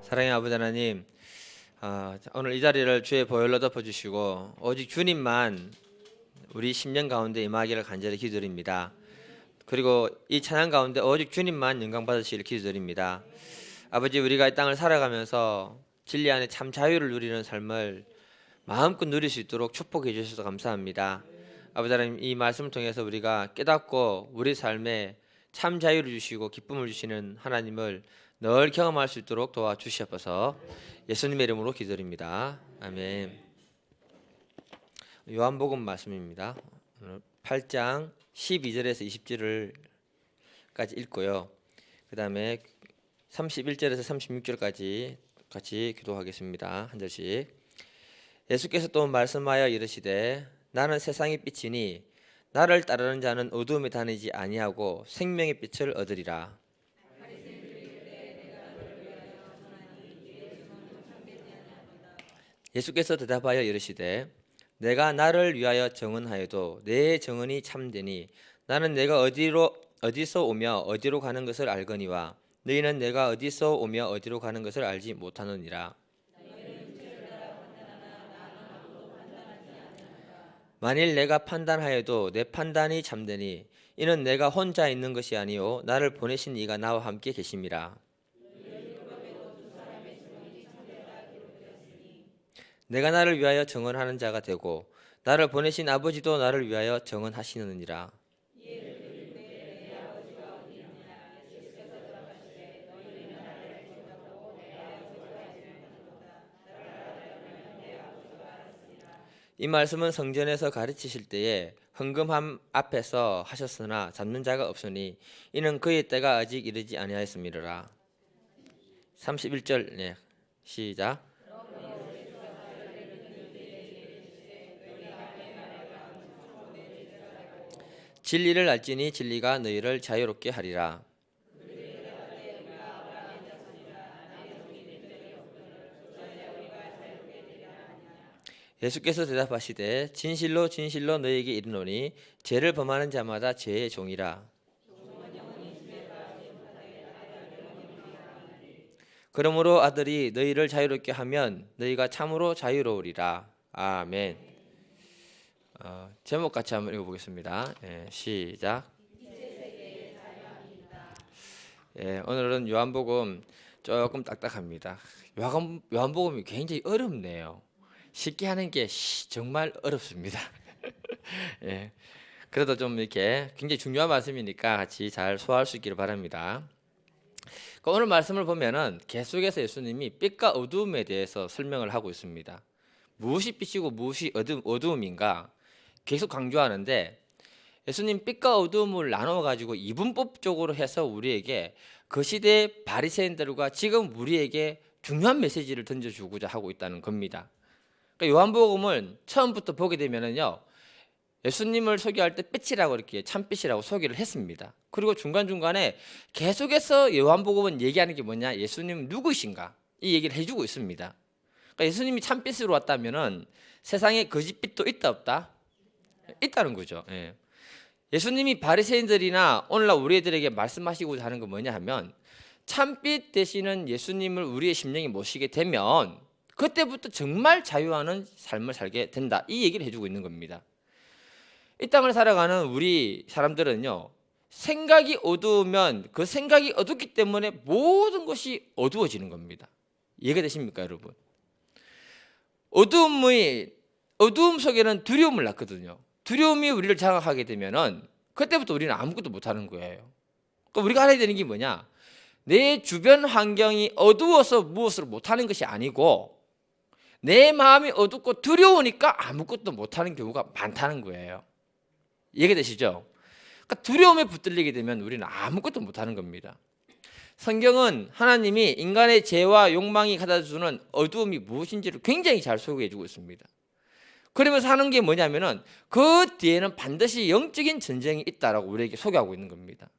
사랑의 아버지 하나님, 오늘 이 자리를 주의 보혈로 덮어주시고 오직 주님만 우리 심령 가운데 임하기를 간절히 기도드립니다. 그리고 이 찬양 가운데 오직 주님만 영광 받으시기를 기도드립니다. 아버지, 우리가 이 땅을 살아가면서 진리 안에 참 자유를 누리는 삶을 마음껏 누릴 수 있도록 축복해 주셔서 감사합니다. 아버지 하나님, 이 말씀을 통해서 우리가 깨닫고 우리 삶에 참 자유를 주시고 기쁨을 주시는 하나님을 늘 경험할 수 있도록 도와주시옵소서. 예수님의 이름으로 기도드립니다. 아멘. 요한복음 말씀입니다. 8장 12절에서 20절까지 읽고요. 그 다음에 31절에서 36절까지 같이 기도하겠습니다. 한 절씩. 예수께서 또 말씀하여 이르시되 나는 세상의 빛이니 나를 따르는 자는 어두움에 다니지 아니하고 생명의 빛을 얻으리라. 예수께서 대답하여 이르시되 내가 나를 위하여 정언하여도 내 정언이 참되니 나는 내가 어디서 오며 어디로 가는 것을 알거니와 너희는 내가 어디서 오며 어디로 가는 것을 알지 못하느니라. 만일 내가 판단하여도 내 판단이 참되니 이는 내가 혼자 있는 것이 아니요 나를 보내신 이가 나와 함께 계심이라. 내가 나를 위하여 정언하는 자가 되고 나를 보내신 아버지도 나를 위하여 정언하시느니라. 이 말씀은 성전에서 가르치실 때에 헌금함 앞에서 하셨으나 잡는 자가 없으니 이는 그의 때가 아직 이르지 아니하였음이라. 31절 시작. 진리를 알지니 진리가 너희를 자유롭게 하리라. 예수께서 대답하시되 진실로 진실로 너희에게 이르노니 죄를 범하는 자마다 죄의 종이라. 그러므로 아들이 너희를 자유롭게 하면 너희가 참으로 자유로우리라. 아멘. 제목 같이 한번 읽어보겠습니다. 시작. 오늘은 요한복음 조금 딱딱합니다. 요한복음이 굉장히 어렵네요. 쉽게 하는 게 정말 어렵습니다. 그래도 좀 이렇게 굉장히 중요한 말씀이니까 같이 잘 소화할 수 있기를 바랍니다. 오늘 말씀을 보면은 계속해서 예수님이 빛과 어두움에 대해서 설명을 하고 있습니다. 무엇이 빛이고 무엇이 어두움인가 계속 강조하는데, 예수님 빛과 어두움을 나눠 가지고 이분법적으로 해서 우리에게 그 시대 바리새인들과 지금 우리에게 중요한 메시지를 던져주고자 하고 있다는 겁니다. 그러니까 요한복음을 처음부터 보게 되면은요, 예수님을 소개할 때 빛이라고 이렇게 참빛이라고 소개를 했습니다. 그리고 중간중간에 계속해서 요한복음은 얘기하는 게 뭐냐, 예수님 누구신가 이 얘기를 해주고 있습니다. 그러니까 예수님이 참빛으로 왔다면은 세상에 거짓빛도 있다 없다? 있다는 거죠. 예수님이 바리새인들이나 오늘날 우리들에게 말씀하시고자 하는 건 뭐냐 하면, 참빛 되시는 예수님을 우리의 심령에 모시게 되면 그때부터 정말 자유하는 삶을 살게 된다, 이 얘기를 해주고 있는 겁니다. 이 땅을 살아가는 우리 사람들은요, 생각이 어두우면 그 생각이 어둡기 때문에 모든 것이 어두워지는 겁니다. 이해가 되십니까, 여러분? 어두움 속에는 두려움을 낳거든요. 두려움이 우리를 장악하게 되면은 그때부터 우리는 아무것도 못하는 거예요. 그러니까 우리가 알아야 되는 게 뭐냐, 내 주변 환경이 어두워서 무엇을 못하는 것이 아니고 내 마음이 어둡고 두려우니까 아무것도 못하는 경우가 많다는 거예요. 이해가 되시죠? 그러니까 두려움에 붙들리게 되면 우리는 아무것도 못하는 겁니다. 성경은 하나님이 인간의 죄와 욕망이 가져다주는 어두움이 무엇인지를 굉장히 잘 소개해주고 있습니다. 그러면서 하는 게 뭐냐면은 그 뒤에는 반드시 영적인 전쟁이 있다라고 우리에게 소개하고 있는 겁니다.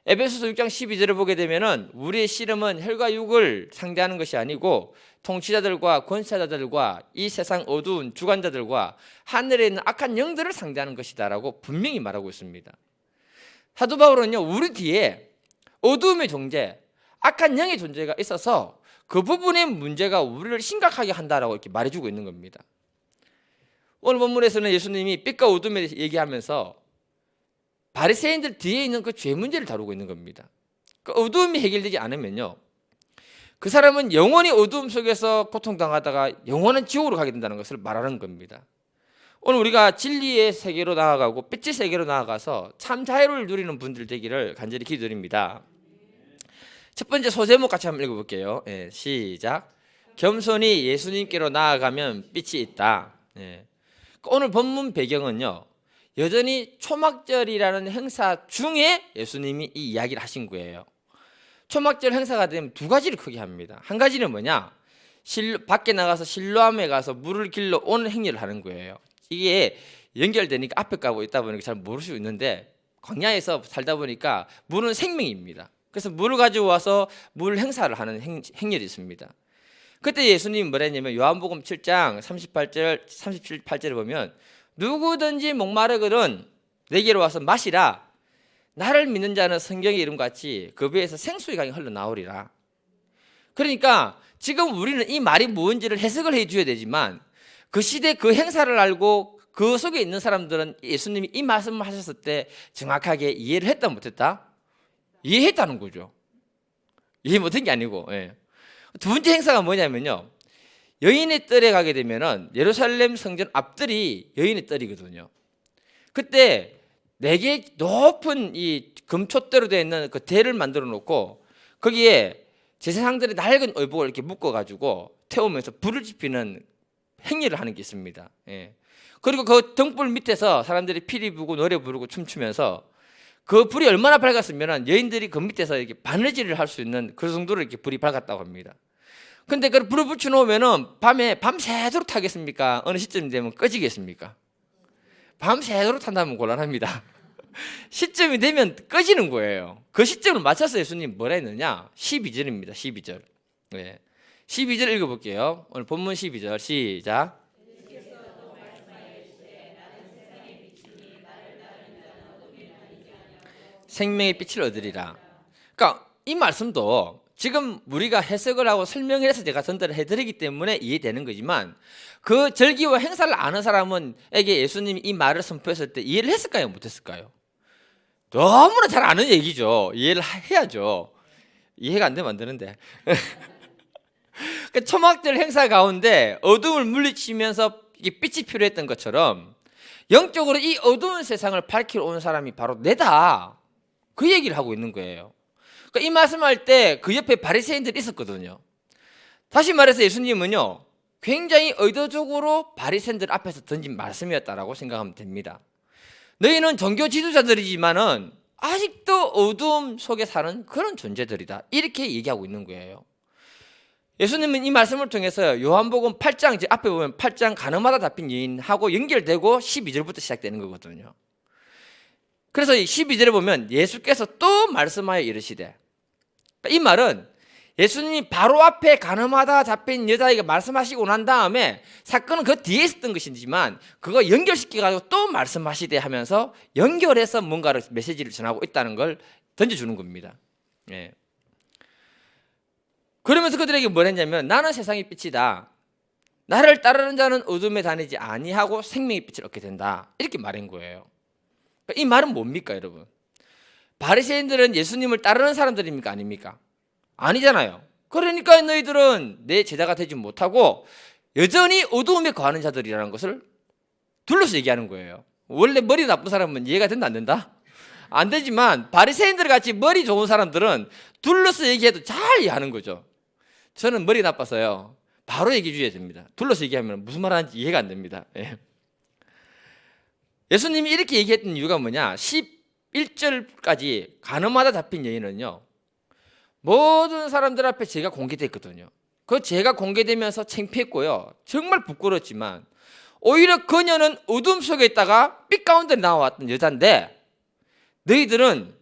에베소서 6장 12절을 보게 되면은 우리의 씨름은 혈과 육을 상대하는 것이 아니고 통치자들과 권세자들과 이 세상 어두운 주관자들과 하늘에 있는 악한 영들을 상대하는 것이다라고 분명히 말하고 있습니다. 사도 바울은요, 우리 뒤에 어두움의 존재, 악한 영의 존재가 있어서 그 부분의 문제가 우리를 심각하게 한다라고 이렇게 말해주고 있는 겁니다. 오늘 본문에서는 예수님이 빛과 어둠에 대해서 얘기하면서 바리새인들 뒤에 있는 그 죄 문제를 다루고 있는 겁니다. 그 어둠이 해결되지 않으면요, 그 사람은 영원히 어둠 속에서 고통당하다가 영원한 지옥으로 가게 된다는 것을 말하는 겁니다. 오늘 우리가 진리의 세계로 나아가고 빛의 세계로 나아가서 참 자유를 누리는 분들 되기를 간절히 기도드립니다. 첫 번째 소제목 같이 한번 읽어볼게요. 시작. 겸손히 예수님께로 나아가면 빛이 있다. 오늘 본문 배경은요, 여전히 초막절이라는 행사 중에 예수님이 이 이야기를 하신 거예요. 초막절 행사가 되면 두 가지를 크게 합니다. 한 가지는 뭐냐? 밖에 나가서 실로암에 가서 물을 길러 오는 행위를 하는 거예요. 이게 연결되니까 앞에 가고 있다 보니까 잘 모를 수 있는데, 광야에서 살다 보니까 물은 생명입니다. 그래서 물을 가지고 와서 물 행사를 하는 행렬이 있습니다. 그때 예수님이 뭐라 했냐면 요한복음 7장 38절 37절을 보면 누구든지 목마르거든 내게로 와서 마시라. 나를 믿는 자는 성경의 이름같이 그 배에서 생수의 강이 흘러나오리라. 그러니까 지금 우리는 이 말이 뭔지를 해석을 해줘야 되지만, 그 시대 그 행사를 알고 그 속에 있는 사람들은 예수님이 이 말씀을 하셨을 때 정확하게 이해를 했다 못했다? 이해했다는 거죠. 이해 못한 게 아니고. 두 번째 행사가 뭐냐면요, 여인의 뜰에 가게 되면은 예루살렘 성전 앞뜰이 여인의 뜰이거든요. 그때 4개 높은 이 금촛대로 되어 있는 그 대를 만들어 놓고 거기에 제사장들의 낡은 의복을 이렇게 묶어 가지고 태우면서 불을 지피는 행위를 하는 게 있습니다. 그리고 그 등불 밑에서 사람들이 피리 부고 노래 부르고 춤추면서, 그 불이 얼마나 밝았으면 여인들이 그 밑에서 이렇게 바느질을 할 수 있는 그 정도로 이렇게 불이 밝았다고 합니다. 근데 그 불을 붙여 놓으면은 밤에 밤새도록 타겠습니까? 어느 시점이 되면 꺼지겠습니까? 밤새도록 탄다면 곤란합니다. 시점이 되면 꺼지는 거예요. 그 시점을 맞춰서 예수님 뭐라 했느냐? 12절입니다. 12절. 12절 읽어볼게요. 오늘 본문 12절 시작. 생명의 빛을 얻으리라. 그러니까 이 말씀도 지금 우리가 해석을 하고 설명을 해서 제가 전달을 해드리기 때문에 이해되는 거지만, 그 절기와 행사를 아는 사람에게 예수님이 이 말을 선포했을 때 이해를 했을까요? 못했을까요? 너무나 잘 아는 얘기죠. 이해를 해야죠. 이해가 안 되면 안 되는데. 초막절 행사 가운데 어둠을 물리치면서 이게 빛이 필요했던 것처럼 영적으로 이 어두운 세상을 밝히러 온 사람이 바로 내다. 그 얘기를 하고 있는 거예요. 그러니까 이 말씀할 때 그 옆에 바리새인들이 있었거든요. 다시 말해서 예수님은요, 굉장히 의도적으로 바리새인들 앞에서 던진 말씀이었다라고 생각하면 됩니다. 너희는 종교 지도자들이지만은 아직도 어두움 속에 사는 그런 존재들이다. 이렇게 얘기하고 있는 거예요. 예수님은 이 말씀을 통해서 요한복음 8장, 앞에 보면 8장 가늠하다 잡힌 여인하고 연결되고 12절부터 시작되는 거거든요. 그래서 12절에 보면 예수께서 또 말씀하여 이르시되, 이 말은 예수님이 바로 앞에 가늠하다 잡힌 여자에게 말씀하시고 난 다음에 사건은 그 뒤에 있었던 것이지만 그거 연결시켜가지고 또 말씀하시되 하면서 연결해서 뭔가를 메시지를 전하고 있다는 걸 던져주는 겁니다. 그러면서 그들에게 뭘 했냐면 나는 세상의 빛이다. 나를 따르는 자는 어둠에 다니지 아니하고 생명의 빛을 얻게 된다. 이렇게 말한 거예요. 이 말은 뭡니까, 여러분? 바리새인들은 예수님을 따르는 사람들입니까, 아닙니까? 아니잖아요. 그러니까 너희들은 내 제자가 되지 못하고 여전히 어두움에 거하는 자들이라는 것을 둘러서 얘기하는 거예요. 원래 머리 나쁜 사람은 이해가 된다, 안 된다? 안 되지만 바리새인들 같이 머리 좋은 사람들은 둘러서 얘기해도 잘 이해하는 거죠. 저는 머리 나빠서요, 바로 얘기해 줘야 됩니다. 둘러서 얘기하면 무슨 말 하는지 이해가 안 됩니다. 예수님이 이렇게 얘기했던 이유가 뭐냐? 11절까지 가늠하다 잡힌 여인은요, 모든 사람들 앞에 죄가 공개됐거든요. 그 죄가 공개되면서 창피했고요, 정말 부끄러웠지만 오히려 그녀는 어둠 속에 있다가 빛 가운데 나왔던 여자인데, 너희들은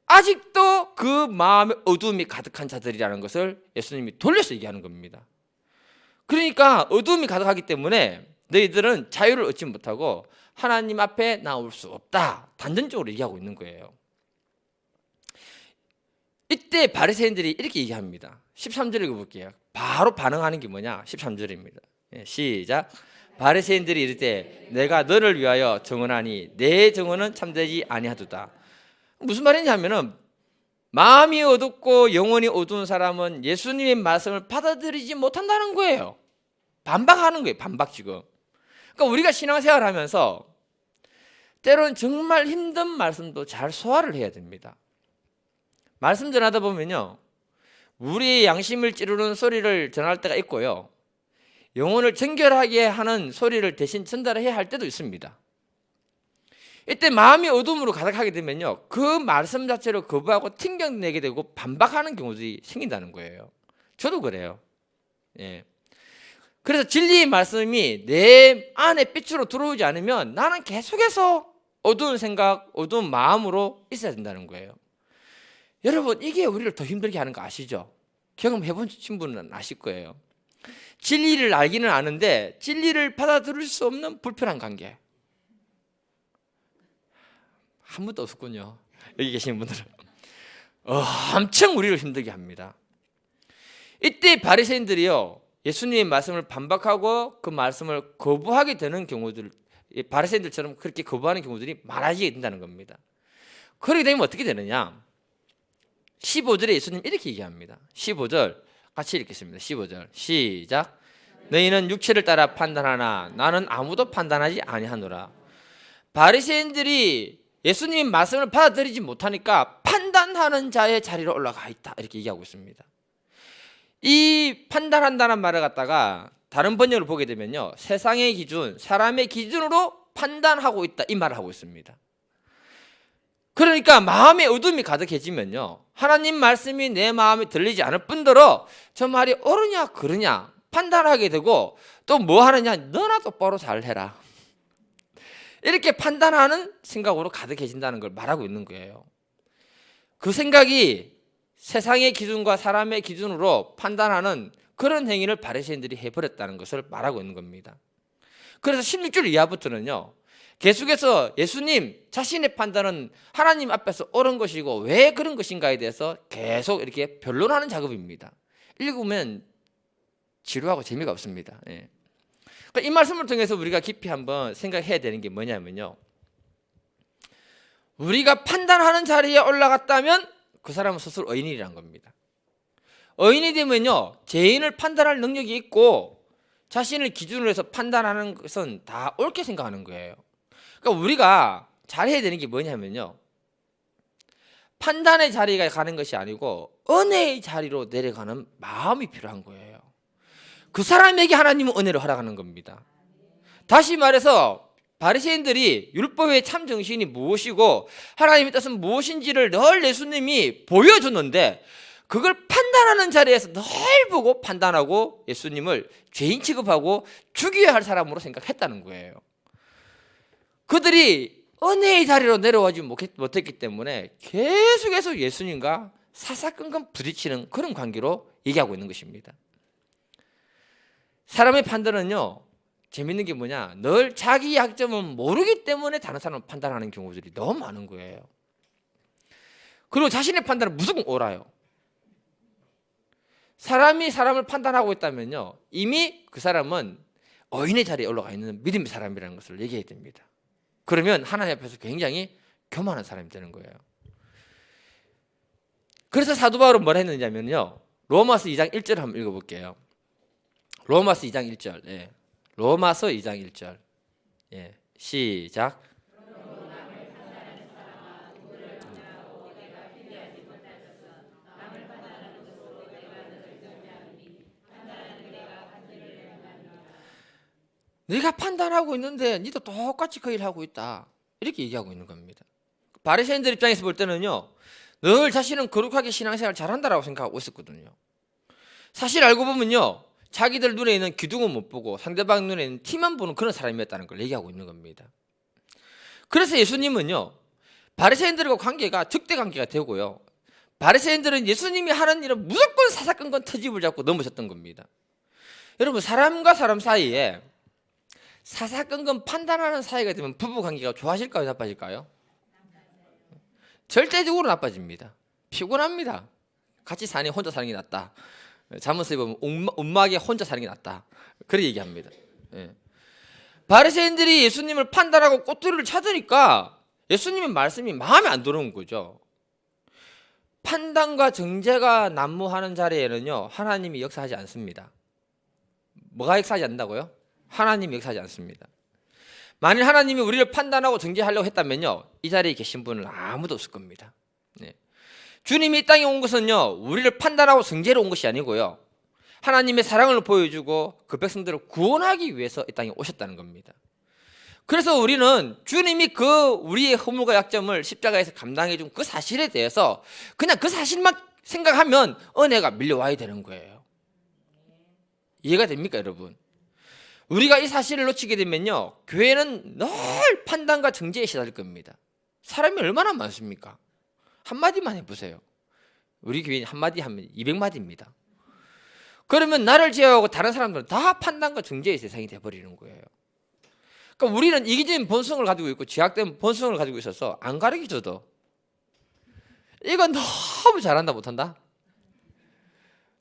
아직도 그 마음에 어둠이 가득한 자들이라는 것을 예수님이 돌려서 얘기하는 겁니다. 그러니까 어둠이 가득하기 때문에 너희들은 자유를 얻지 못하고 하나님 앞에 나올 수 없다. 단전적으로 얘기하고 있는 거예요. 이때 바리새인들이 이렇게 얘기합니다. 13절 읽어볼게요. 바로 반응하는 게 뭐냐? 13절입니다. 시작. 바리새인들이 이르되 내가 너를 위하여 증언하니 내 증언은 참되지 아니하도다. 무슨 말이냐면은 마음이 어둡고 영혼이 어두운 사람은 예수님의 말씀을 받아들이지 못한다는 거예요. 반박하는 거예요. 반박 지금. 그러니까 우리가 신앙생활을 하면서 때로는 정말 힘든 말씀도 잘 소화를 해야 됩니다. 말씀 전하다 보면요, 우리의 양심을 찌르는 소리를 전할 때가 있고요, 영혼을 정결하게 하는 소리를 대신 전달해야 할 때도 있습니다. 이때 마음이 어둠으로 가득하게 되면요, 그 말씀 자체를 거부하고 튕겨내게 되고 반박하는 경우들이 생긴다는 거예요. 저도 그래요. 예. 그래서 진리의 말씀이 내 안에 빛으로 들어오지 않으면 나는 계속해서 어두운 생각, 어두운 마음으로 있어야 된다는 거예요. 여러분, 이게 우리를 더 힘들게 하는 거 아시죠? 경험해보신 분은 아실 거예요. 진리를 알기는 아는데 진리를 받아들일 수 없는 불편한 관계. 한 분도 없었군요. 여기 계신 분들은. 엄청 우리를 힘들게 합니다. 이때 바리새인들이요, 예수님의 말씀을 반박하고 그 말씀을 거부하게 되는 경우들, 바리새인들처럼 그렇게 거부하는 경우들이 많아지게 된다는 겁니다. 그렇게 되면 어떻게 되느냐? 15절에 예수님 이렇게 얘기합니다. 15절 같이 읽겠습니다. 15절 시작. 너희는 육체를 따라 판단하나 나는 아무도 판단하지 아니하노라. 바리새인들이 예수님의 말씀을 받아들이지 못하니까 판단하는 자의 자리로 올라가 있다, 이렇게 얘기하고 있습니다. 이 판단한다는 말을 갖다가 다른 번역을 보게 되면요, 세상의 기준, 사람의 기준으로 판단하고 있다, 이 말을 하고 있습니다. 그러니까 마음의 어둠이 가득해지면요, 하나님 말씀이 내 마음에 들리지 않을 뿐더러 저 말이 옳으냐 그르냐 판단하게 되고, 또 뭐 하느냐, 너나 똑바로 잘해라, 이렇게 판단하는 생각으로 가득해진다는 걸 말하고 있는 거예요. 그 생각이 세상의 기준과 사람의 기준으로 판단하는 그런 행위를 바리새인들이 해버렸다는 것을 말하고 있는 겁니다. 그래서 16절 이하부터는요, 계속해서 예수님 자신의 판단은 하나님 앞에서 옳은 것이고 왜 그런 것인가에 대해서 계속 이렇게 변론하는 작업입니다. 읽으면 지루하고 재미가 없습니다. 예. 그러니까 이 말씀을 통해서 우리가 깊이 한번 생각해야 되는 게 뭐냐면요, 우리가 판단하는 자리에 올라갔다면 그 사람은 스스로 의인이라는 겁니다. 의인이 되면요, 죄인을 판단할 능력이 있고 자신을 기준으로 해서 판단하는 것은 다 옳게 생각하는 거예요. 그러니까 우리가 잘해야 되는 게 뭐냐면요, 판단의 자리가 가는 것이 아니고 은혜의 자리로 내려가는 마음이 필요한 거예요. 그 사람에게 하나님은 은혜로 허락하는 겁니다. 다시 말해서 바리새인들이 율법의 참 정신이 무엇이고 하나님의 뜻은 무엇인지를 늘 예수님이 보여줬는데 그걸 판단하는 자리에서 늘 보고 판단하고 예수님을 죄인 취급하고 죽여야 할 사람으로 생각했다는 거예요. 그들이 은혜의 자리로 내려오지 못했기 때문에 계속해서 예수님과 사사건건 부딪히는 그런 관계로 얘기하고 있는 것입니다. 사람의 판단은요, 재밌는 게 뭐냐, 늘 자기 약점을 모르기 때문에 다른 사람을 판단하는 경우들이 너무 많은 거예요. 그리고 자신의 판단은 무조건 옳아요. 사람이 사람을 판단하고 있다면요, 이미 그 사람은 의인의 자리에 올라가 있는 믿음의 사람이라는 것을 얘기해야 됩니다. 그러면 하나님 앞에서 굉장히 교만한 사람이 되는 거예요. 그래서 사도 바울은 뭐라 했느냐면요, 로마서 2장 1절 한번 읽어볼게요. 로마서 2장 1절. 예. 로마서 2장 1절. 예. 시작. 네가 판단하고 있는데 니도 똑같이 그 일을 하고 있다, 이렇게 얘기하고 있는 겁니다. 바리새인들 입장에서 볼 때는요, 늘 자신은 거룩하게 신앙생활 잘한다라고 생각하고 있었거든요. 사실 알고 보면요, 자기들 눈에 있는 기둥은 못 보고 상대방 눈에 있는 티만 보는 그런 사람이었다는 걸 얘기하고 있는 겁니다. 그래서 예수님은요, 바리새인들과 관계가 적대 관계가 되고요, 바리새인들은 예수님이 하는 일은 무조건 사사건건 터집을 잡고 넘어졌던 겁니다. 여러분, 사람과 사람 사이에 사사건건 판단하는 사이가 되면 부부 관계가 좋아질까요, 나빠질까요? 절대적으로 나빠집니다. 피곤합니다. 같이 사니 혼자 사는 게 낫다. 잠언서에 보면 움막에 혼자 사는 게 낫다. 그렇게 얘기합니다. 바리새인들이 예수님을 판단하고 꼬투리를 찾으니까 예수님의 말씀이 마음에 안 들어온 거죠. 판단과 정죄가 난무하는 자리에는요, 하나님이 역사하지 않습니다. 뭐가 역사하지 않는다고요? 하나님이 역사하지 않습니다. 만일 하나님이 우리를 판단하고 정죄하려고 했다면요, 이 자리에 계신 분은 아무도 없을 겁니다. 주님이 이 땅에 온 것은요, 우리를 판단하고 정죄로 온 것이 아니고요, 하나님의 사랑을 보여주고 그 백성들을 구원하기 위해서 이 땅에 오셨다는 겁니다. 그래서 우리는 주님이 우리의 허물과 약점을 십자가에서 감당해 준 그 사실에 대해서 그냥 그 사실만 생각하면 은혜가 밀려와야 되는 거예요. 이해가 됩니까, 여러분? 우리가 이 사실을 놓치게 되면요, 교회는 늘 판단과 정죄에 시달릴 겁니다. 사람이 얼마나 많습니까? 한마디만 해보세요. 우리 교회는 한마디 하면 200마디입니다. 그러면 나를 제외하고 다른 사람들은 다 판단과 정죄의 세상이 돼버리는 거예요. 그러니까 우리는 이기적인 본성을 가지고 있고 제약된 본성을 가지고 있어서 안 가르쳐줘도 이건 너무 잘한다 못한다.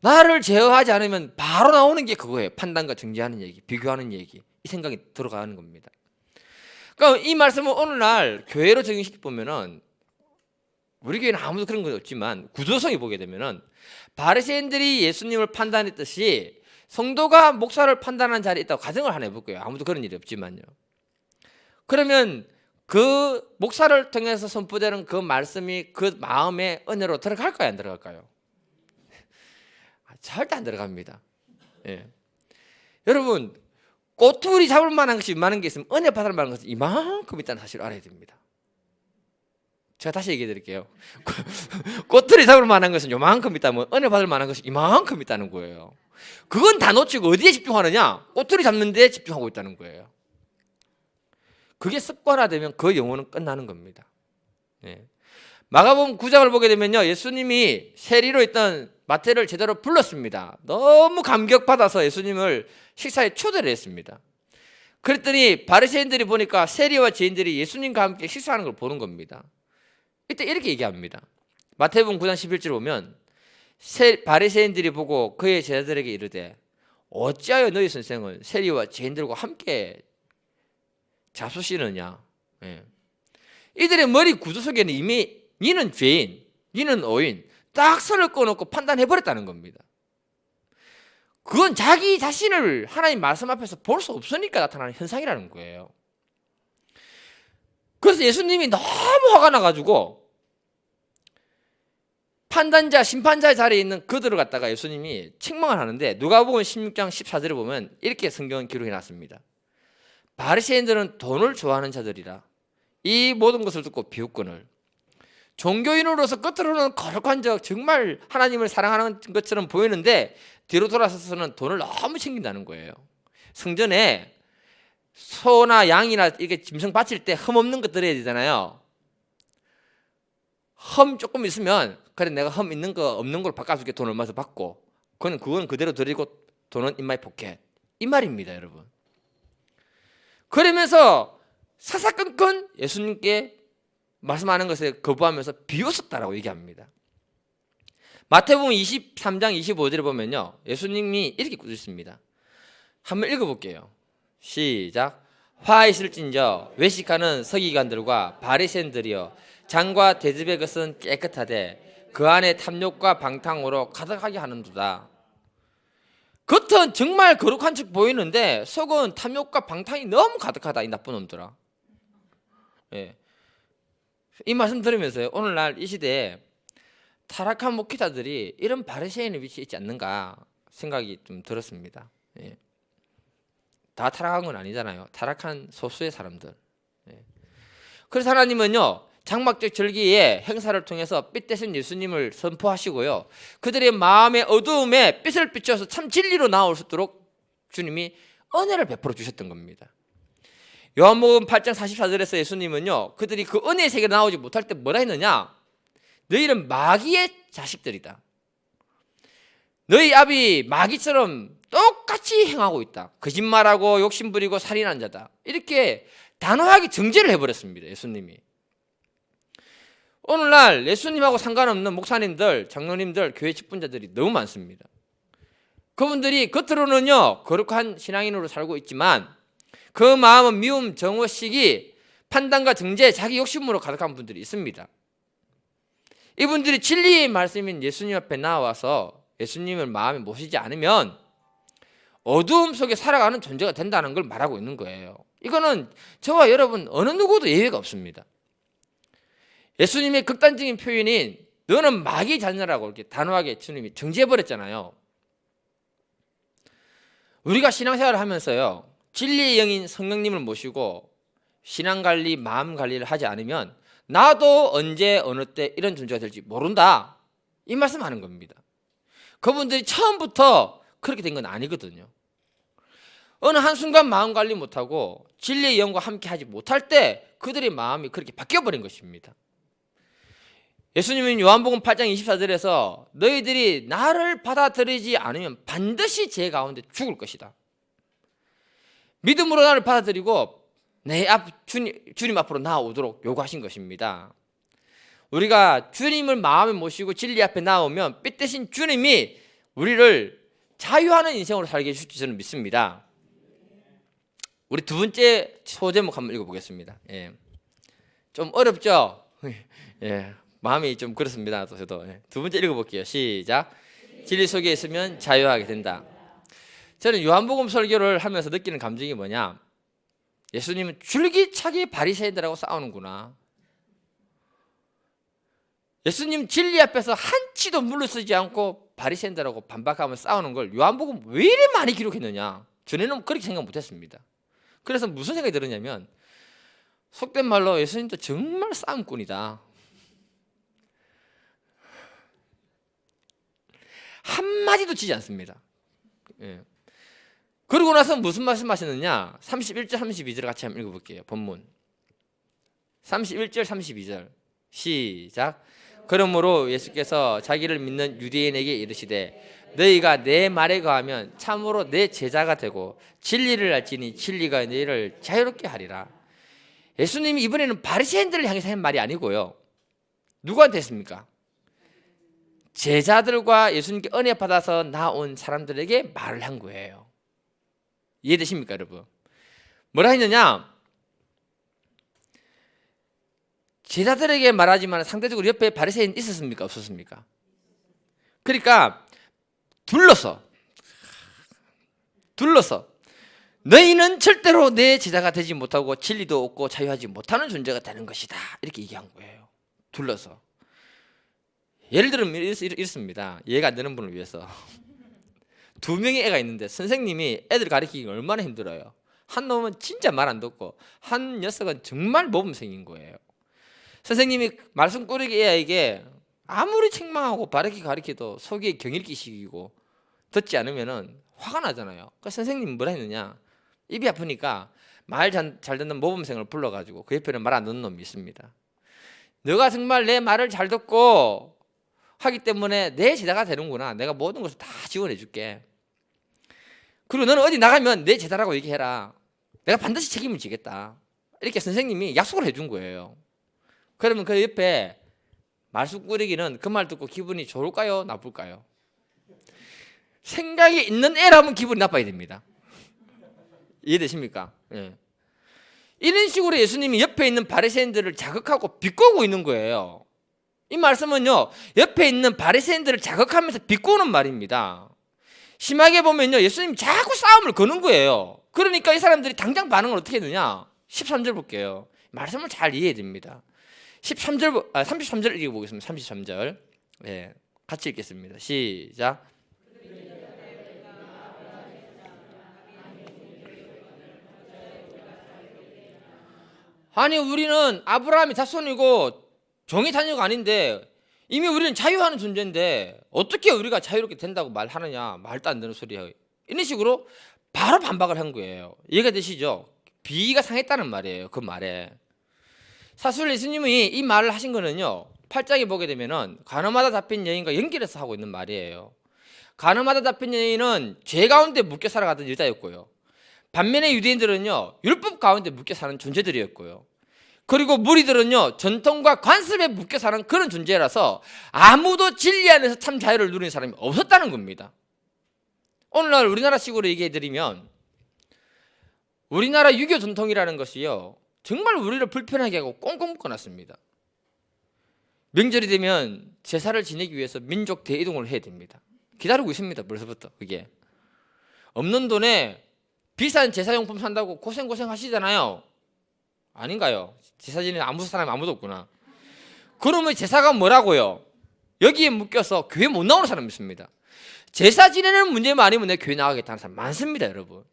나를 제어하지 않으면 바로 나오는 게 그거예요. 판단과 정죄하는 얘기, 비교하는 얘기, 이 생각이 들어가는 겁니다. 그러니까 이 말씀을 오늘날 교회로 적용시켜 보면은, 우리 교회는 아무도 그런 건 없지만 구조성이 보게 되면은, 바리새인들이 예수님을 판단했듯이 성도가 목사를 판단하는 자리에 있다고 가정을 하나 해볼게요. 아무도 그런 일이 없지만요. 그러면 그 목사를 통해서 선포되는 그 말씀이 그 마음의 은혜로 들어갈까요, 안 들어갈까요? 절대 안 들어갑니다. 여러분, 꼬투리 잡을 만한 것이 많은 게 있으면 은혜 받을 만한 것은 이만큼 있다는 사실을 알아야 됩니다. 제가 다시 얘기해 드릴게요. 꼬투리 잡을 만한 것은 요만큼 있다면 은혜 받을 만한 것이 이만큼 있다는 거예요. 그건 다 놓치고 어디에 집중하느냐? 꼬투리 잡는 데 집중하고 있다는 거예요. 그게 습관화되면 그 영혼은 끝나는 겁니다. 마가복음 9장을 보게 되면요, 예수님이 세리로 있던 마태를 제대로 불렀습니다. 너무 감격받아서 예수님을 식사에 초대를 했습니다. 그랬더니 바리새인들이 보니까 세리와 죄인들이 예수님과 함께 식사하는 걸 보는 겁니다. 이때 이렇게 얘기합니다. 마태복음 9장 11절 보면, 바리새인들이 보고 그의 제자들에게 이르되 어찌하여 너희 선생은 세리와 죄인들과 함께 잡수시느냐. 이들의 머리 구조 속에는 이미 니는 죄인, 니는 의인 딱 선을 꺼놓고 판단해버렸다는 겁니다. 그건 자기 자신을 하나님 말씀 앞에서 볼 수 없으니까 나타나는 현상이라는 거예요. 그래서 예수님이 너무 화가 나가지고 판단자, 심판자의 자리에 있는 그들을 갖다가 예수님이 책망을 하는데, 누가복음 16장 14절에 보면 이렇게 성경은 기록해 놨습니다. 바리새인들은 돈을 좋아하는 자들이라 이 모든 것을 듣고 비웃거늘 종교인으로서 겉으로는 거룩한 적, 정말 하나님을 사랑하는 것처럼 보이는데 뒤로 돌아서서는 돈을 너무 챙긴다는 거예요. 성전에 소나 양이나 이렇게 짐승 바칠 때 흠 없는 것 드려야 되잖아요. 흠 조금 있으면 그래 내가 흠 있는 거 없는 걸 바꿔줄게, 돈 얼마 더 받고, 그건 그대로 드리고 돈은 in my pocket, 이 말입니다, 여러분. 그러면서 사사건건 예수님께 말씀하는 것에 거부하면서 비웃었다라고 얘기합니다. 마태복음 23장 25절에 보면요, 예수님이 이렇게 꾸짖습니다. 한번 읽어볼게요. 시작. 화 있을진저 외식하는 서기관들과 바리새인들이여, 장과 대접의 것은 깨끗하되 그 안에 탐욕과 방탕으로 가득하게 하는도다. 겉은 정말 거룩한 척 보이는데 속은 탐욕과 방탕이 너무 가득하다, 이 나쁜 놈들아. 이 말씀 들으면서요, 오늘날 이 시대에 타락한 목회자들이 이런 바리새인의 위치에 있지 않는가 생각이 좀 들었습니다. 다 타락한 건 아니잖아요. 타락한 소수의 사람들. 그래서 하나님은요, 장막적 절기의 행사를 통해서 빛 대신 예수님을 선포하시고요, 그들의 마음의 어두움에 빛을 비춰서 참 진리로 나올 수 있도록 주님이 은혜를 베풀어 주셨던 겁니다. 요한복음 8장 44절에서 예수님은요, 그들이 그 은혜의 세계에 나오지 못할 때 뭐라 했느냐? 너희는 마귀의 자식들이다. 너희 아비 마귀처럼 똑같이 행하고 있다. 거짓말하고 욕심부리고 살인한 자다. 이렇게 단호하게 정죄를 해버렸습니다, 예수님이. 오늘날 예수님하고 상관없는 목사님들, 장로님들, 교회 직분자들이 너무 많습니다. 그분들이 겉으로는요 거룩한 신앙인으로 살고 있지만 그 마음은 미움, 정오, 시기, 판단과 정죄, 자기 욕심으로 가득한 분들이 있습니다. 이분들이 진리의 말씀인 예수님 앞에 나와서 예수님을 마음에 모시지 않으면 어두움 속에 살아가는 존재가 된다는 걸 말하고 있는 거예요. 이거는 저와 여러분 어느 누구도 예외가 없습니다. 예수님의 극단적인 표현인 너는 마귀의 자녀라고 이렇게 단호하게 주님이 정죄해버렸잖아요. 우리가 신앙생활을 하면서요 진리의 영인 성령님을 모시고 신앙관리, 마음관리를 하지 않으면 나도 언제 어느 때 이런 존재가 될지 모른다, 이 말씀하는 겁니다. 그분들이 처음부터 그렇게 된 건 아니거든요. 어느 한순간 마음관리 못하고 진리의 영과 함께 하지 못할 때 그들의 마음이 그렇게 바뀌어버린 것입니다. 예수님은 요한복음 8장 24절에서 너희들이 나를 받아들이지 않으면 반드시 제 가운데 죽을 것이다. 믿음으로 나를 받아들이고 내 주님 앞으로 나아오도록 요구하신 것입니다. 우리가 주님을 마음에 모시고 진리 앞에 나오면 빛 대신 주님이 우리를 자유하는 인생으로 살게 해줄지 저는 믿습니다. 우리 두 번째 소제목 한번 읽어보겠습니다. 좀 어렵죠? 마음이 좀 그렇습니다. 저도 두 번째 읽어볼게요. 시작. 진리 속에 있으면 자유하게 된다. 저는 요한복음 설교를 하면서 느끼는 감정이 뭐냐, 예수님은 줄기차게 바리새인들하고 싸우는구나. 예수님 진리 앞에서 한치도 물러서지 않고 바리새인들하고 반박하며 싸우는 걸 요한복음 왜 이리 많이 기록했느냐, 전에는 그렇게 생각 못했습니다. 그래서 무슨 생각이 들었냐면 속된 말로 예수님도 정말 싸움꾼이다. 한마디도 지지 않습니다. 그러고 나서 무슨 말씀하셨느냐, 31절 32절 같이 한번 읽어볼게요. 본문 31절 32절 시작. 그러므로 예수께서 자기를 믿는 유대인에게 이르시되 너희가 내 말에 거하면 참으로 내 제자가 되고 진리를 알지니 진리가 너희를 자유롭게 하리라. 예수님이 이번에는 바리새인들을 향해서 한 말이 아니고요, 누구한테 했습니까? 제자들과 예수님께 은혜 받아서 나온 사람들에게 말을 한 거예요. 이해되십니까 여러분? 뭐라 했느냐, 제자들에게 말하지만 상대적으로 옆에 바리새인 있었습니까 없었습니까? 그러니까 둘러서 너희는 절대로 내 제자가 되지 못하고 진리도 없고 자유하지 못하는 존재가 되는 것이다, 이렇게 얘기한 거예요. 둘러서. 예를 들면 이렇습니다. 이해가 안 되는 분을 위해서. 두 명의 애가 있는데 선생님이 애들 가르치기 얼마나 힘들어요. 한 놈은 진짜 말 안 듣고 한 녀석은 정말 모범생인 거예요. 선생님이 말썽꾸러기 애에게 아무리 책망하고 바르게 가르쳐도 속에 경일기 시키고 듣지 않으면 화가 나잖아요. 그러니까 선생님은 뭐라 했느냐, 입이 아프니까 말 잘 듣는 모범생을 불러가지고 그 옆에는 말 안 듣는 놈이 있습니다. 너가 정말 내 말을 잘 듣고 하기 때문에 내 제자가 되는구나. 내가 모든 것을 다 지원해 줄게. 그리고 너는 어디 나가면 내 제자라고 얘기해라. 내가 반드시 책임을 지겠다. 이렇게 선생님이 약속을 해준 거예요. 그러면 그 옆에 말썽꾸러기는 그 말 듣고 기분이 좋을까요 나쁠까요? 생각이 있는 애라면 기분이 나빠야 됩니다. 이해되십니까? 이런 식으로 예수님이 옆에 있는 바리새인들을 자극하고 비꼬고 있는 거예요. 이 말씀은요, 옆에 있는 바리새인들을 자극하면서 비꼬는 말입니다. 심하게 보면요, 예수님이 자꾸 싸움을 거는 거예요. 그러니까 이 사람들이 당장 반응을 어떻게 했느냐, 13절 볼게요. 말씀을 잘 이해해야 됩니다. 33절 읽어보겠습니다. 33절 같이 읽겠습니다. 시작. 아니 우리는 아브라함의 자손이고 종의 자녀가 아닌데 이미 우리는 자유하는 존재인데 어떻게 우리가 자유롭게 된다고 말하느냐, 말도 안 되는 소리야, 이런 식으로 바로 반박을 한 거예요. 이해가 되시죠? 비위가 상했다는 말이에요. 그 말에 사실 예수님이 이 말을 하신 거는요, 8장에 보게 되면은 간음하다 잡힌 여인과 연결해서 하고 있는 말이에요. 간음하다 잡힌 여인은 죄 가운데 묶여 살아가던 여자였고요, 반면에 유대인들은요 율법 가운데 묶여 사는 존재들이었고요, 그리고 무리들은요 전통과 관습에 묶여 사는 그런 존재라서 아무도 진리 안에서 참 자유를 누리는 사람이 없었다는 겁니다. 오늘날 우리나라식으로 얘기해드리면 우리나라 유교 전통이라는 것이요 정말 우리를 불편하게 하고 꽁꽁 묶어놨습니다. 명절이 되면 제사를 지내기 위해서 민족 대이동을 해야 됩니다. 기다리고 있습니다. 벌써부터. 그게 없는 돈에 비싼 제사용품 산다고 고생 하시잖아요. 아닌가요? 제사 지내는 아무 사람이 아무도 없구나. 그러면 제사가 뭐라고요? 여기에 묶여서 교회 못 나오는 사람이 있습니다. 제사 지내는 문제만 아니면 내 교회 나가겠다는 사람 많습니다. 여러분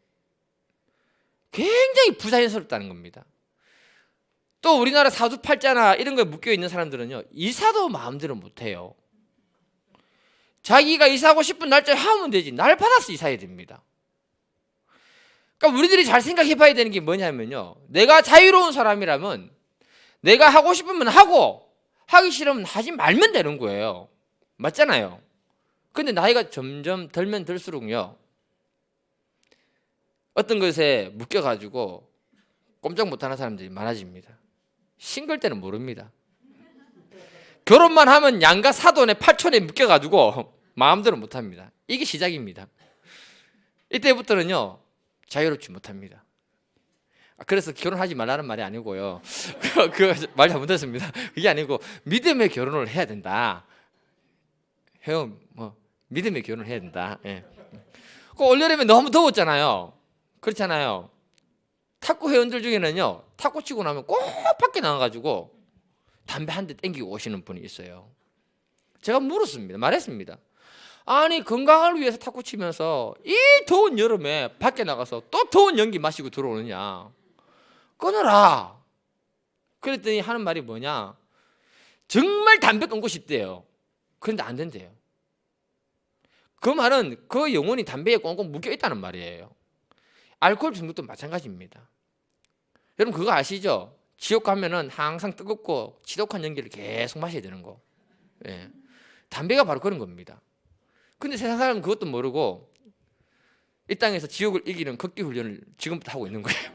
굉장히 부자연스럽다는 겁니다. 또 우리나라 사주팔자나 이런 거에 묶여있는 사람들은요 이사도 마음대로 못해요. 자기가 이사하고 싶은 날짜에 하면 되지 날 받아서 이사해야 됩니다. 그러니까 우리들이 잘 생각해 봐야 되는 게 뭐냐면요 내가 자유로운 사람이라면 내가 하고 싶으면 하고 하기 싫으면 하지 말면 되는 거예요. 맞잖아요. 근데 나이가 점점 들면 들수록요 어떤 것에 묶여가지고 꼼짝 못하는 사람들이 많아집니다. 싱글 때는 모릅니다. 결혼만 하면 양가 사돈의 팔촌에 묶여가지고 마음대로 못합니다. 이게 시작입니다. 이때부터는요 자유롭지 못합니다. 그래서 결혼하지 말라는 말이 아니고요. 그 말 잘못했습니다. 그게 아니고 믿음의 결혼을 해야 된다. 형, 믿음의 결혼을 해야 된다. 예. 그 올여름에 너무 더웠잖아요. 그렇잖아요. 탁구 회원들 중에는요 탁구 치고 나면 꼭 밖에 나가가지고 담배 한 대 땡기고 오시는 분이 있어요. 제가 물었습니다. 말했습니다. 아니 건강을 위해서 탁구 치면서 이 더운 여름에 밖에 나가서 또 더운 연기 마시고 들어오느냐 끊어라. 그랬더니 하는 말이 뭐냐 정말 담배 끊고 싶대요. 그런데 안 된대요. 그 말은 그 영혼이 담배에 꽁꽁 묶여 있다는 말이에요. 알코올 중독도 마찬가지입니다. 여러분 그거 아시죠? 지옥 가면은 항상 뜨겁고 지독한 연기를 계속 마셔야 되는 거. 예. 담배가 바로 그런 겁니다. 근데 세상 사람은 그것도 모르고 이 땅에서 지옥을 이기는 극기 훈련을 지금부터 하고 있는 거예요.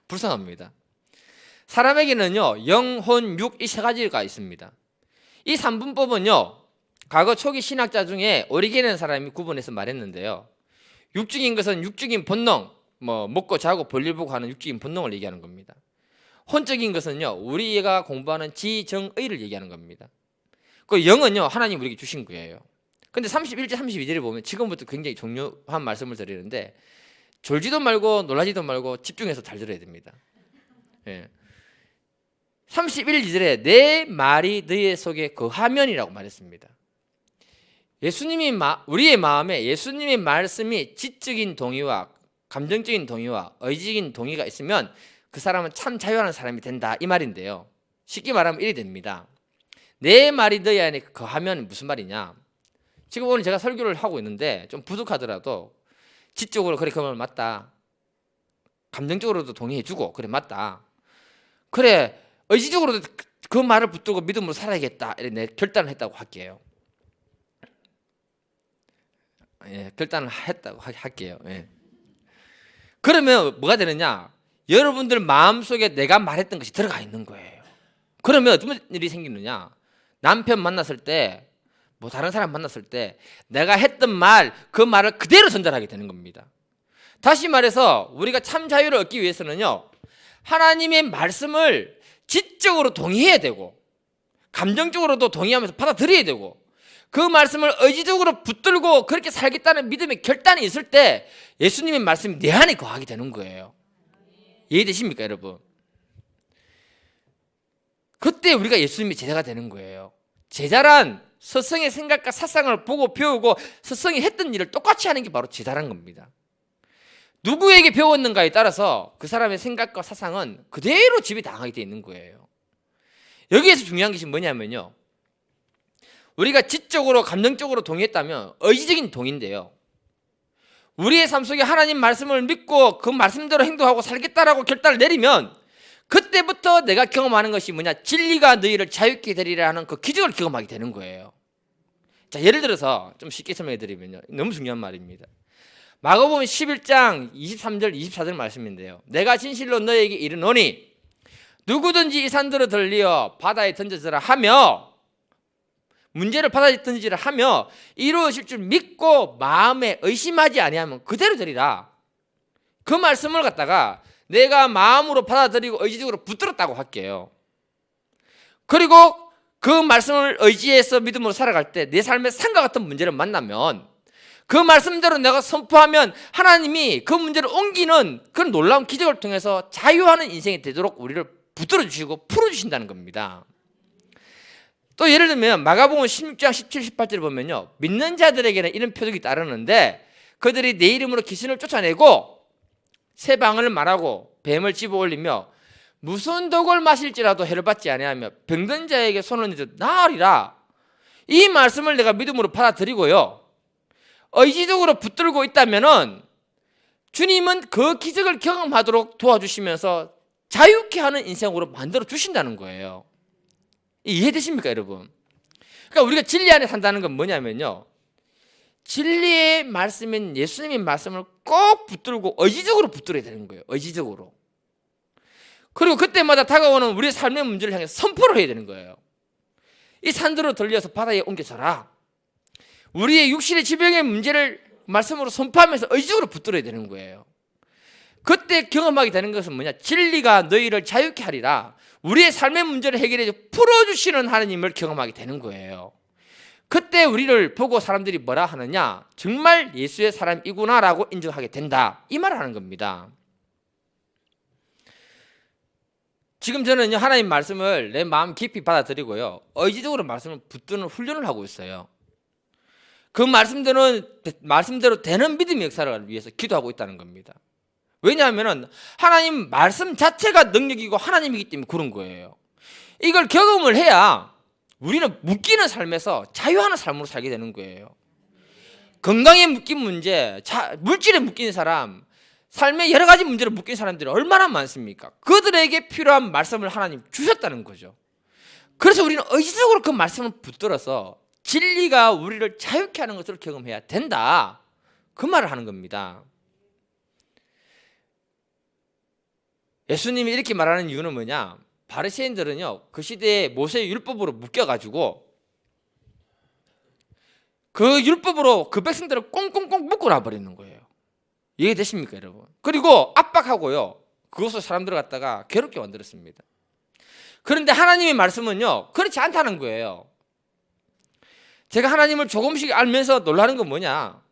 불쌍합니다. 사람에게는요 영, 혼, 육 이 세 가지가 있습니다. 이 3분법은요 과거 초기 신학자 중에 오리게는 사람이 구분해서 말했는데요. 육적인 것은 육적인 본능, 먹고 자고 볼일 보고 하는 육적인 본능을 얘기하는 겁니다. 혼적인 것은요 우리가 공부하는 지정의를 얘기하는 겁니다. 그 영은요 하나님 우리에게 주신 거예요. 근데 31절 32절을 보면 지금부터 굉장히 중요한 말씀을 드리는데 졸지도 말고 놀라지도 말고 집중해서 잘 들어야 됩니다. 예. 31, 2절에 내 말이 너희 속에 거하면이라고 말했습니다. 예수님이 우리의 마음에 예수님의 말씀이 지적인 동의와 감정적인 동의와 의지적인 동의가 있으면 그 사람은 참 자유하는 사람이 된다 이 말인데요. 쉽게 말하면 이래 됩니다. 내 말이 너희 안에 거하면 무슨 말이냐. 지금 오늘 제가 설교를 하고 있는데 좀 부족하더라도 지적으로 그래 그 말 맞다. 감정적으로도 동의해주고 그래 맞다. 그래 의지적으로도 그 말을 붙들고 믿음으로 살아야겠다 이렇게 내 결단을 했다고 할게요. 예, 결단을 했다고 할게요. 예. 그러면 뭐가 되느냐? 여러분들 마음속에 내가 말했던 것이 들어가 있는 거예요. 그러면 어떤 일이 생기느냐? 남편 만났을 때, 다른 사람 만났을 때 내가 했던 말, 그 말을 그대로 전달하게 되는 겁니다. 다시 말해서 우리가 참 자유를 얻기 위해서는요 하나님의 말씀을 지적으로 동의해야 되고 감정적으로도 동의하면서 받아들여야 되고 그 말씀을 의지적으로 붙들고 그렇게 살겠다는 믿음의 결단이 있을 때 예수님의 말씀이 내 안에 거하게 되는 거예요. 이해되십니까 여러분? 그때 우리가 예수님의 제자가 되는 거예요. 제자란 스승의 생각과 사상을 보고 배우고 스승이 했던 일을 똑같이 하는 게 바로 제자란 겁니다. 누구에게 배웠는가에 따라서 그 사람의 생각과 사상은 그대로 지배당하게 되어 있는 거예요. 여기에서 중요한 것이 뭐냐면요 우리가 지적으로 감정적으로 동의했다면 의지적인 동의인데요 우리의 삶 속에 하나님 말씀을 믿고 그 말씀대로 행동하고 살겠다라고 결단을 내리면 그때부터 내가 경험하는 것이 뭐냐 진리가 너희를 자유케 되리라 하는 그 기적을 경험하게 되는 거예요. 자 예를 들어서 좀 쉽게 설명해 드리면요 너무 중요한 말입니다. 마가복음 11장 23절 24절 말씀인데요 내가 진실로 너에게 이르노니 누구든지 이 산들을 들리어 바다에 던져져라 하며 문제를 받아들이든지를 하며 이루어질 줄 믿고 마음에 의심하지 아니하면 그대로 되리라. 그 말씀을 갖다가 내가 마음으로 받아들이고 의지적으로 붙들었다고 할게요. 그리고 그 말씀을 의지해서 믿음으로 살아갈 때 내 삶에 산과 같은 문제를 만나면 그 말씀대로 내가 선포하면 하나님이 그 문제를 옮기는 그런 놀라운 기적을 통해서 자유하는 인생이 되도록 우리를 붙들어 주시고 풀어 주신다는 겁니다. 또 예를 들면 마가복음 16장 17, 18절을 보면요, 믿는 자들에게는 이런 표적이 따르는데 그들이 내 이름으로 귀신을 쫓아내고 새 방언을 말하고 뱀을 집어 올리며 무슨 독을 마실지라도 해를 받지 아니하며 병든 자에게 손을 내줘 나으리라. 이 말씀을 내가 믿음으로 받아들이고요, 의지적으로 붙들고 있다면은 주님은 그 기적을 경험하도록 도와주시면서 자유케 하는 인생으로 만들어 주신다는 거예요. 이해되십니까, 여러분? 그러니까 우리가 진리 안에 산다는 건 뭐냐면요, 진리의 말씀인 예수님의 말씀을 꼭 붙들고 의지적으로 붙들어야 되는 거예요. 의지적으로. 그리고 그때마다 다가오는 우리의 삶의 문제를 향해 선포를 해야 되는 거예요. 이 산들로 들려서 바다에 옮겨져라. 우리의 육신의 지병의 문제를 말씀으로 선포하면서 의지적으로 붙들어야 되는 거예요. 그때 경험하게 되는 것은 뭐냐? 진리가 너희를 자유케 하리라. 우리의 삶의 문제를 해결해 풀어주시는 하나님을 경험하게 되는 거예요. 그때 우리를 보고 사람들이 뭐라 하느냐? 정말 예수의 사람이구나라고 인정하게 된다. 이 말을 하는 겁니다. 지금 저는 하나님 말씀을 내 마음 깊이 받아들이고요, 의지적으로 말씀을 붙드는 훈련을 하고 있어요. 그 말씀대로 되는 믿음의 역사를 위해서 기도하고 있다는 겁니다. 왜냐하면 하나님 말씀 자체가 능력이고 하나님이기 때문에 그런 거예요. 이걸 경험을 해야 우리는 묶이는 삶에서 자유하는 삶으로 살게 되는 거예요. 건강에 묶인 문제, 물질에 묶인 사람, 삶의 여러 가지 문제로 묶인 사람들이 얼마나 많습니까? 그들에게 필요한 말씀을 하나님 주셨다는 거죠. 그래서 우리는 의지적으로 그 말씀을 붙들어서 진리가 우리를 자유케 하는 것을 경험해야 된다. 그 말을 하는 겁니다. 예수님이 이렇게 말하는 이유는 뭐냐? 바리새인들은요, 그 시대에 모세의 율법으로 묶여가지고 그 율법으로 그 백성들을 꽁꽁꽁 묶어놔 버리는 거예요. 이해되십니까, 여러분? 그리고 압박하고요, 그것을 사람들을 갖다가 괴롭게 만들었습니다. 그런데 하나님의 말씀은요, 그렇지 않다는 거예요. 제가 하나님을 조금씩 알면서 놀라는 건 뭐냐?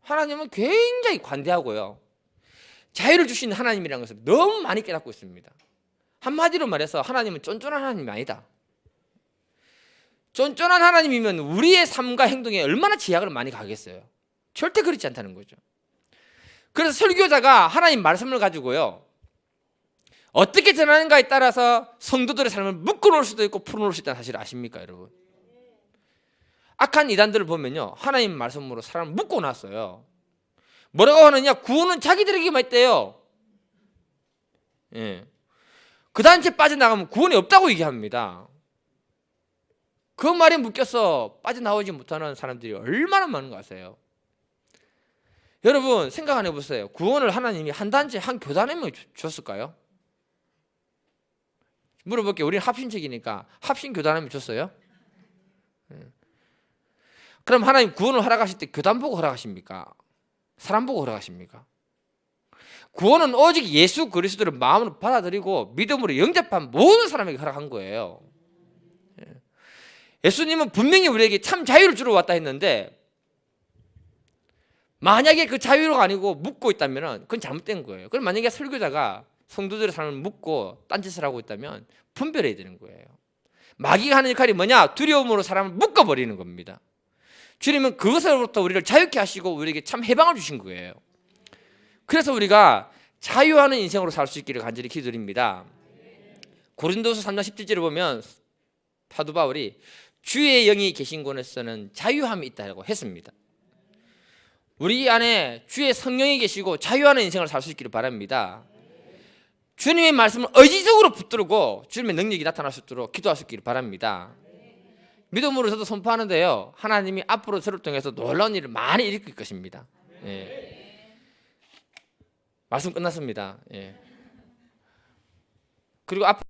하나님은 굉장히 관대하고요, 자유를 주시는 하나님이라는 것을 너무 많이 깨닫고 있습니다. 한마디로 말해서 하나님은 쫀쫀한 하나님이 아니다. 쫀쫀한 하나님이면 우리의 삶과 행동에 얼마나 제약을 많이 가겠어요? 절대 그렇지 않다는 거죠. 그래서 설교자가 하나님 말씀을 가지고요, 어떻게 전하는가에 따라서 성도들의 삶을 묶어놓을 수도 있고 풀어놓을 수 있다는 사실을 아십니까, 여러분? 악한 이단들을 보면요, 하나님 말씀으로 사람을 묶어놨어요. 뭐라고 하느냐? 구원은 자기들에게만 있대요. 예. 그 단체 빠져나가면 구원이 없다고 얘기합니다. 그 말에 묶여서 빠져나오지 못하는 사람들이 얼마나 많은 거 아세요? 여러분 생각 안 해보세요. 구원을 하나님이 한 단체, 한 교단에만 줬을까요? 물어볼게요. 우리는 합신책이니까 합신 교단에만 줬어요? 그럼 하나님 구원을 허락하실 때 교단 보고 허락하십니까? 사람 보고 허락하십니까? 구원은 오직 예수 그리스도를 마음으로 받아들이고 믿음으로 영접한 모든 사람에게 허락한 거예요. 예수님은 분명히 우리에게 참 자유를 주러 왔다 했는데, 만약에 그 자유가 아니고 묶고 있다면 그건 잘못된 거예요. 그럼 만약에 설교자가 성도들의 삶을 묶고 딴짓을 하고 있다면 분별해야 되는 거예요. 마귀가 하는 역할이 뭐냐? 두려움으로 사람을 묶어버리는 겁니다. 주님은 그것으로부터 우리를 자유케 하시고 우리에게 참 해방을 주신 거예요. 그래서 우리가 자유하는 인생으로 살 수 있기를 간절히 기도드립니다. 고린도서 3장 17절을 보면 사도 바울이 주의 영이 계신 곳에서는 자유함이 있다고 했습니다. 우리 안에 주의 성령이 계시고 자유하는 인생을 살 수 있기를 바랍니다. 주님의 말씀을 의지적으로 붙들고 주님의 능력이 나타날 수 있도록 기도할 수 있기를 바랍니다. 믿음으로 저도 선포하는데요, 하나님이 앞으로 저를 통해서 놀라운 일을 많이 일으킬 것입니다. 예. 말씀 끝났습니다. 예. 그리고 앞으로